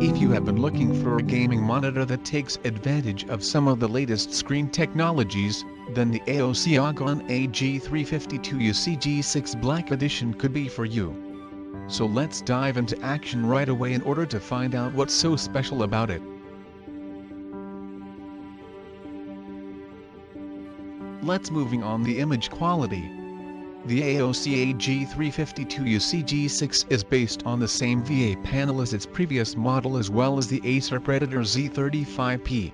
If you have been looking for a gaming monitor that takes advantage of some of the latest screen technologies, then the AOC Agon AG352UCG6 Black Edition could be for you. So let's dive into action right away in order to find out what's so special about it. Let's moving on the image quality. The AOC AG352UCG6 is based on the same VA panel as its previous model as well as the Acer Predator Z35P.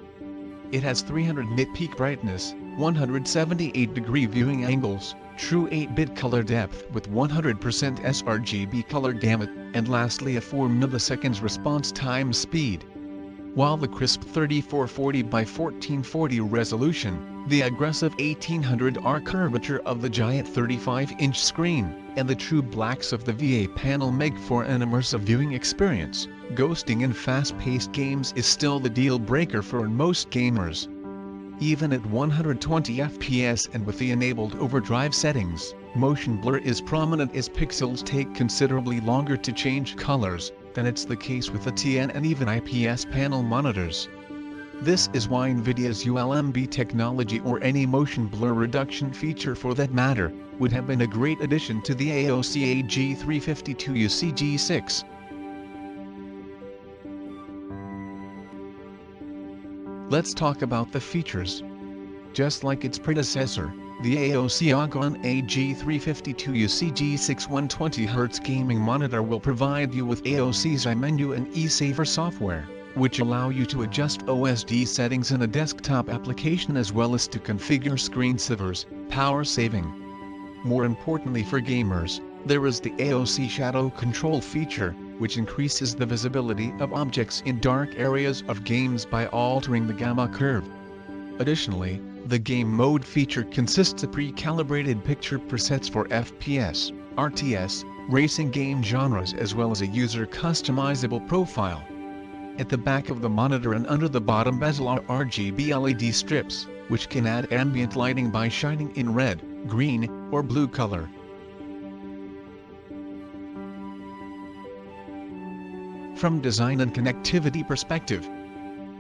It has 300 nit peak brightness, 178-degree viewing angles, true 8-bit color depth with 100% sRGB color gamut, and lastly a 4 milliseconds response time speed. While the crisp 3440 by 1440 resolution, the aggressive 1800R curvature of the giant 35-inch screen, and the true blacks of the VA panel make for an immersive viewing experience, ghosting in fast-paced games is still the deal-breaker for most gamers. Even at 120 FPS and with the enabled overdrive settings, motion blur is prominent as pixels take considerably longer to change colors than it's the case with the TN and even IPS panel monitors. This is why NVIDIA's ULMB technology or any motion blur reduction feature for that matter, would have been a great addition to the AOC AG352UCG6. Let's talk about the features. Just like its predecessor, the AOC Agon AG352UCG6 120Hz gaming monitor will provide you with AOC's iMenu and eSaver software, which allow you to adjust OSD settings in a desktop application as well as to configure screensavers, power saving. More importantly for gamers, there is the AOC Shadow Control feature, which increases the visibility of objects in dark areas of games by altering the gamma curve. Additionally, the Game Mode feature consists of pre-calibrated picture presets for FPS, RTS, racing game genres as well as a user-customizable profile. At the back of the monitor and under the bottom bezel are RGB LED strips, which can add ambient lighting by shining in red, green, or blue color. From design and connectivity perspective,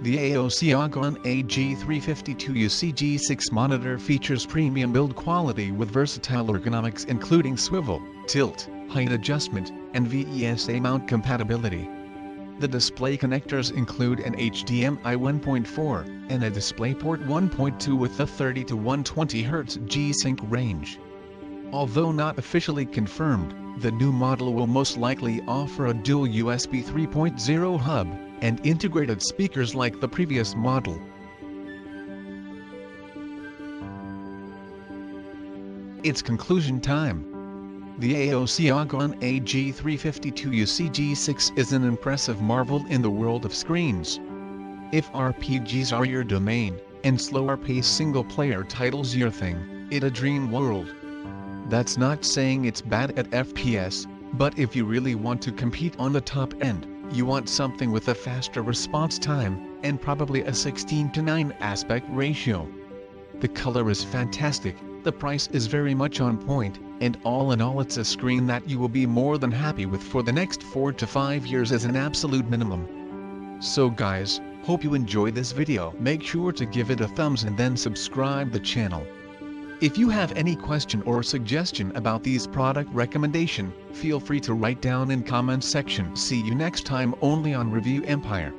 the AOC Agon AG352UCG6 monitor features premium build quality with versatile ergonomics including swivel, tilt, height adjustment, and VESA mount compatibility. The display connectors include an HDMI 1.4 and a DisplayPort 1.2 with a 30 to 120 Hz G-Sync range. Although not officially confirmed, the new model will most likely offer a dual USB 3.0 hub and integrated speakers like the previous model. It's conclusion time. The AOC Agon AG352UCG6 is an impressive marvel in the world of screens. If RPGs are your domain, and slower-paced single-player titles your thing, it's a dream world. That's not saying it's bad at FPS, but if you really want to compete on the top end, you want something with a faster response time, and probably a 16:9 aspect ratio. The color is fantastic, the price is very much on point, and all in all it's a screen that you will be more than happy with for the next 4 to 5 years as an absolute minimum. So guys, hope you enjoy this video. Make sure to give it a thumbs and then subscribe the channel. If you have any question or suggestion about these product recommendation, feel free to write down in comments section. See you next time only on Review Empire.